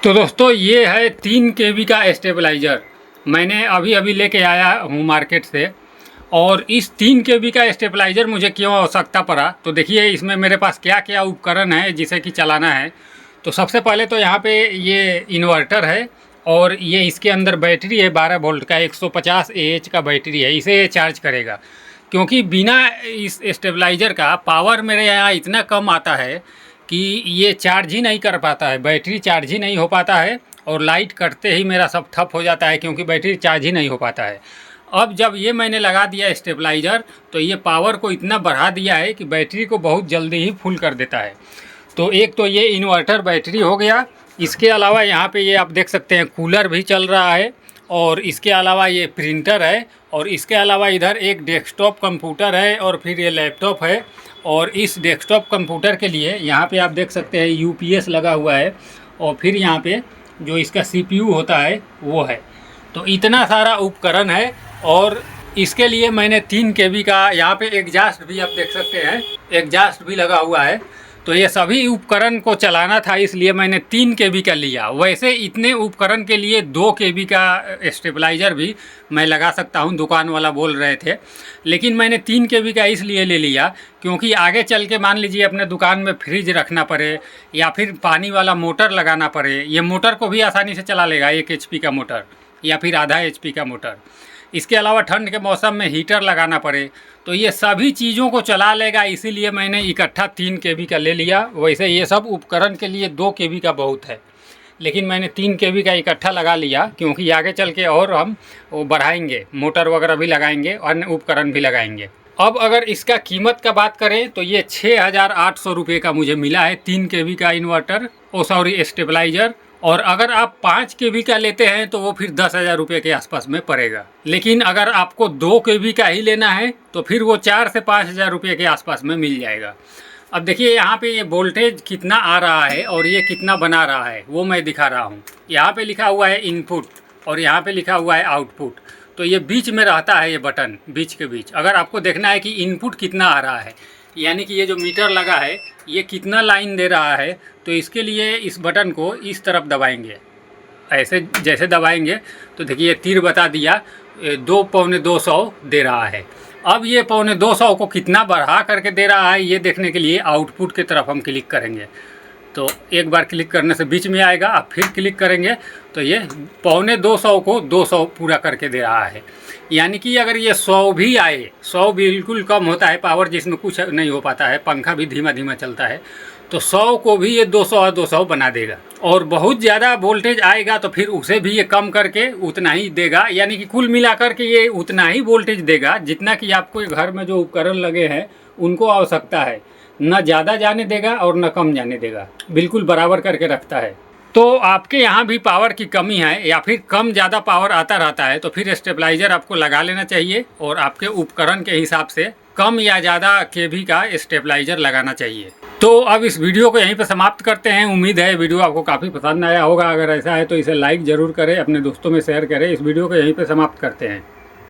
तो दोस्तों ये है 3 kV का स्टेबलाइज़र। मैंने अभी अभी लेके आया हूँ मार्केट से। और इस 3 kV का स्टेबलाइज़र मुझे क्यों आवश्यकता पड़ा, तो देखिए इसमें मेरे पास क्या क्या उपकरण है जिसे कि चलाना है। तो सबसे पहले तो यहाँ पे ये इन्वर्टर है और ये इसके अंदर बैटरी है 12 वोल्ट का 150 AH का बैटरी है, इसे ये चार्ज करेगा। क्योंकि बिना इस स्टेबलाइज़र का पावर मेरे यहाँ इतना कम आता है कि ये चार्ज ही नहीं कर पाता है, बैटरी चार्ज ही नहीं हो पाता है और लाइट कटते ही मेरा सब ठप हो जाता है क्योंकि बैटरी चार्ज ही नहीं हो पाता है। अब जब ये मैंने लगा दिया स्टेबलाइज़र तो ये पावर को इतना बढ़ा दिया है कि बैटरी को बहुत जल्दी ही फुल कर देता है। तो एक तो ये इन्वर्टर बैटरी हो गया। इसके अलावा यहाँ पे ये आप देख सकते हैं कूलर भी चल रहा है और इसके अलावा ये प्रिंटर है और इसके अलावा इधर एक डेस्कटॉप कंप्यूटर है और फिर ये लैपटॉप है। और इस डेस्कटॉप कंप्यूटर के लिए यहाँ पे आप देख सकते हैं UPS लगा हुआ है और फिर यहाँ पे जो इसका CPU होता है वो है। तो इतना सारा उपकरण है और इसके लिए मैंने 3 kV का यहाँ पे एग्जास्ट भी आप देख सकते हैं, एग्जास्ट भी लगा हुआ है। तो ये सभी उपकरण को चलाना था इसलिए मैंने 3 kV का लिया। वैसे इतने उपकरण के लिए 2 kV का स्टेबलाइज़र भी मैं लगा सकता हूँ, दुकान वाला बोल रहे थे, लेकिन मैंने 3 kV का इसलिए ले लिया क्योंकि आगे चल के मान लीजिए अपने दुकान में फ्रिज रखना पड़े या फिर पानी वाला मोटर लगाना पड़े, ये मोटर को भी आसानी से चला लेगा, 1 HP का मोटर या फिर आधा HP का मोटर। इसके अलावा ठंड के मौसम में हीटर लगाना पड़े तो ये सभी चीज़ों को चला लेगा, इसीलिए मैंने इकट्ठा 3 kV का ले लिया। वैसे ये सब उपकरण के लिए 2 kV का बहुत है, लेकिन मैंने 3 kV का इकट्ठा लगा लिया क्योंकि आगे चल के और हम वो बढ़ाएंगे, मोटर वगैरह भी लगाएंगे, अन्य उपकरण भी लगाएंगे। अब अगर इसका कीमत का बात करें तो ये 6,800 रुपये का मुझे मिला है 3 kV का इन्वर्टर, स्टेबलाइज़र। और अगर आप 5 kV का लेते हैं तो वो फिर 10,000 रुपये के आसपास में पड़ेगा। लेकिन अगर आपको 2 kV का ही लेना है तो फिर वो 4 से 5,000 रुपये के आसपास में मिल जाएगा। अब देखिए यहाँ पे ये वोल्टेज कितना आ रहा है और ये कितना बना रहा है वो मैं दिखा रहा हूँ। यहाँ पे लिखा हुआ है इनपुट और यहाँ पे लिखा हुआ है आउटपुट। तो ये बीच में रहता है, ये बटन बीच के बीच। अगर आपको देखना है कि इनपुट कितना आ रहा है, यानी कि ये जो मीटर लगा है ये कितना लाइन दे रहा है, तो इसके लिए इस बटन को इस तरफ दबाएंगे। ऐसे जैसे दबाएंगे तो देखिए ये तीर बता दिया 2 पौने 200 दे रहा है। अब ये पौने 200 को कितना बढ़ा करके दे रहा है ये देखने के लिए आउटपुट की तरफ हम क्लिक करेंगे। तो एक बार क्लिक करने से बीच में आएगा, आप फिर क्लिक करेंगे तो ये पौने 200 को 200 पूरा करके दे रहा है। यानी कि अगर ये 100 भी आए, 100 बिल्कुल कम होता है पावर, जिसमें कुछ नहीं हो पाता है, पंखा भी धीमा धीमा चलता है, तो 100 को भी ये 200 और 200 बना देगा। और बहुत ज़्यादा वोल्टेज आएगा तो फिर उसे भी ये कम करके उतना ही देगा। यानी कि कुल मिलाकर के ये उतना ही वोल्टेज देगा जितना कि आपको घर में जो उपकरण लगे हैं उनको आवश्यकता है। न ज़्यादा जाने देगा और न कम जाने देगा, बिल्कुल बराबर करके रखता है। तो आपके यहाँ भी पावर की कमी है या फिर कम ज़्यादा पावर आता रहता है तो फिर स्टेबलाइज़र आपको लगा लेना चाहिए और आपके उपकरण के हिसाब से कम या ज़्यादा kV का स्टेबलाइज़र लगाना चाहिए। तो अब इस वीडियो को यहीं पर समाप्त करते हैं। उम्मीद है वीडियो आपको काफ़ी पसंद आया होगा। अगर ऐसा है तो इसे लाइक ज़रूर करें, अपने दोस्तों में शेयर करें। इस वीडियो को यहीं पर समाप्त करते हैं।